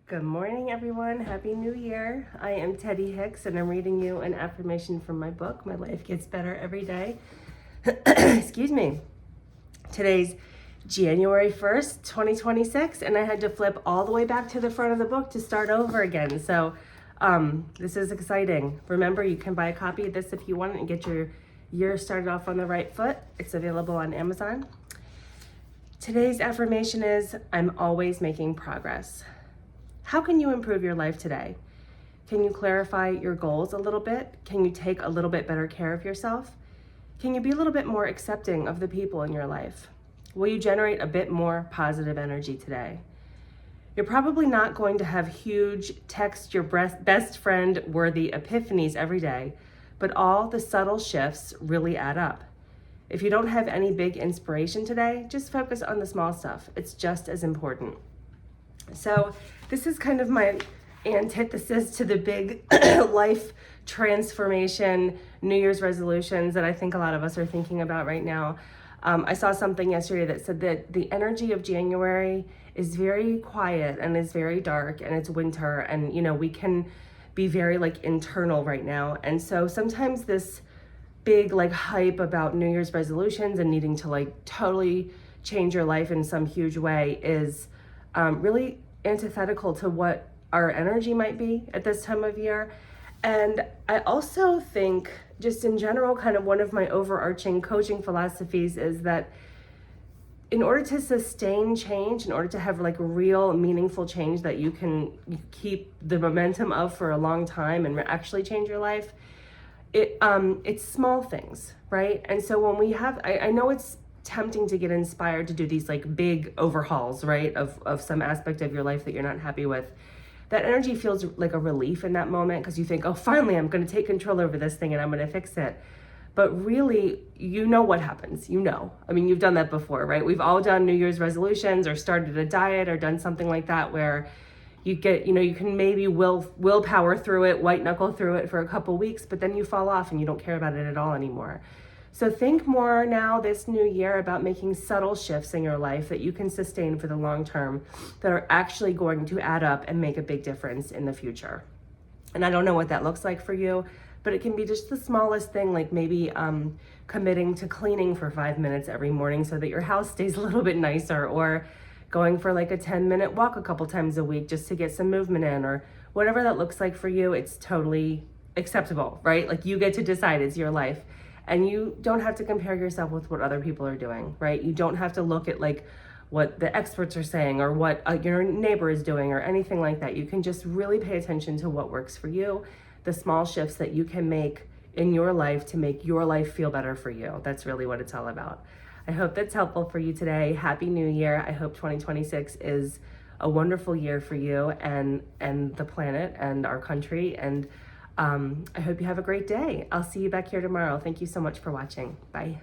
Good morning, everyone. Happy New Year. I am Teddy Hicks, and I'm reading you an affirmation from my book, My Life Gets Better Every Day. Excuse me. Today's January 1st, 2026, and I had to flip all the way back to the front of the book to start over again. So this is exciting. Remember, you can buy a copy of this if you want and get your year started off on the right foot. It's available on Amazon. Today's affirmation is, I'm always making progress. How can you improve your life today? Can you clarify your goals a little bit? Can you take a little bit better care of yourself? Can you be a little bit more accepting of the people in your life? Will you generate a bit more positive energy today? You're probably not going to have huge text your best friend worthy epiphanies every day, but all the subtle shifts really add up. If you don't have any big inspiration today, just focus on the small stuff. It's just as important. So this is kind of my antithesis to the big life transformation, New Year's resolutions that I think a lot of us are thinking about right now. I saw something yesterday that said that the energy of January is very quiet and is very dark, and it's winter, and we can be very internal right now. And so sometimes this big hype about New Year's resolutions and needing to totally change your life in some huge way is really antithetical to what our energy might be at this time of year. And I also think, just in general, kind of one of my overarching coaching philosophies is that in order to sustain change, in order to have real meaningful change that you can keep the momentum of for a long time and actually change your life, it's small things, right? And so when we have, I know it's tempting to get inspired to do these big overhauls, right, of some aspect of your life that you're not happy with. That energy feels like a relief in that moment because you think, oh, finally I'm going to take control over this thing and I'm going to fix it. But really, what happens. I mean, you've done that before, right? We've all done New Year's resolutions or started a diet or done something like that where you get, you can maybe willpower through it, white knuckle through it for a couple weeks, but then you fall off and you don't care about it at all anymore. So think more now this new year about making subtle shifts in your life that you can sustain for the long term that are actually going to add up and make a big difference in the future. And I don't know what that looks like for you, but it can be just the smallest thing, like maybe committing to cleaning for 5 minutes every morning so that your house stays a little bit nicer, or going for a 10-minute walk a couple times a week just to get some movement in, or whatever that looks like for you. It's totally acceptable, right? You get to decide. It's your life. And you don't have to compare yourself with what other people are doing, right? You don't have to look at what the experts are saying or what your neighbor is doing or anything like that. You can just really pay attention to what works for you, the small shifts that you can make in your life to make your life feel better for you. That's really what it's all about. I hope that's helpful for you today. Happy New Year. I hope 2026 is a wonderful year for you and the planet and our country. And I hope you have a great day. I'll see you back here tomorrow. Thank you so much for watching. Bye.